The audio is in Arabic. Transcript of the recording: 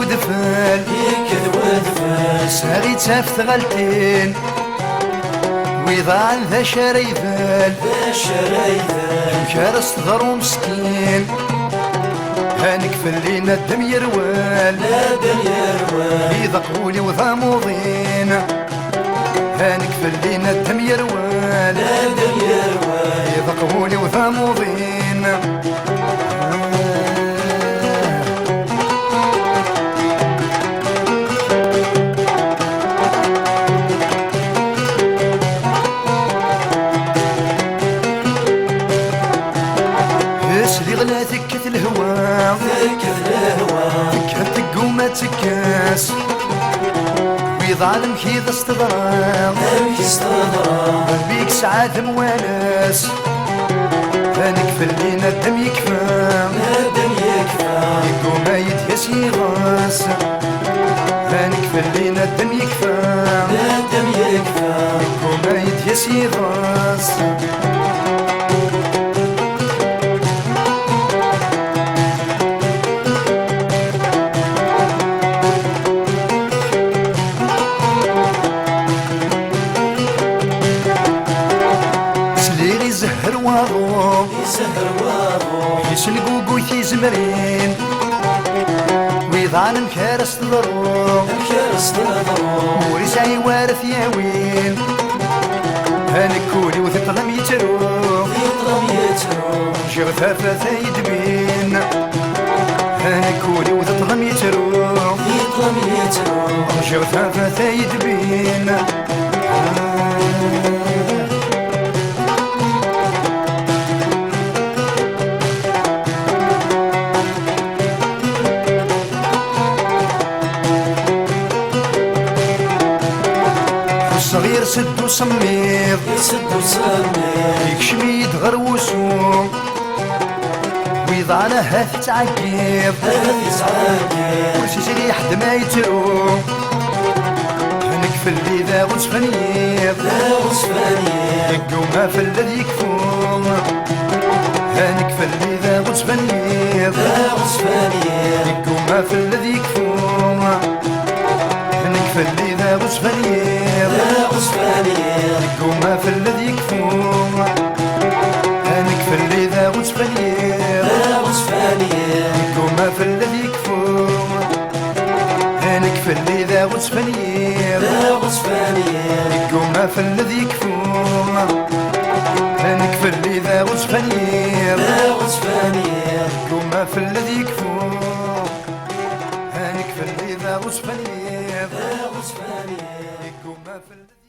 ودفل ساري تافت غلتين ويضان ذا شريفل كارس ضرو مسكين هانك فلينا الدم يروال إذا قولي وذا موضين هانك فلينا الدم يروال إذا قولي وذا موضين اللي غلا ثكت الهوا ثكت تقوم تكاس ويظالم كيف استضرام بيك سعاد موانس هانك فلينا الدم يكفى يقوم يدهس يغاس هانك فلينا الدم يكفى يقوم يدهس يغاس يزهر واضو يسلقو قويثي زمرين ويضان مكارس تضرو ورسعي وارث ياوين هانك كولي وثقلم يترو شغفافة ثايد بين هانك كولي وثقلم يترو شغفافة ثايد بين صغير سد وسمير يكشم يدغر وسوم ويضعنا هاف تعقيب وسيسري حد ما يتروم هنك في اللي ذا غصفانير يقوم في الذي يكفوم هنك في اللي ذا غصفانير يقوم في الذي يكفوم هنك في اللي ذا غصفانير يقوم في الذي يكفوم هانك في اللي ذا غصفانير يقوم في الذي يكفوم هانك في اللي ذا غصفانير يقوم في الذي يكفوم هانك في اللي ذا غصفانير يقوم في الذي يكفوم هانك في اللي ذا غصفانير يقوم في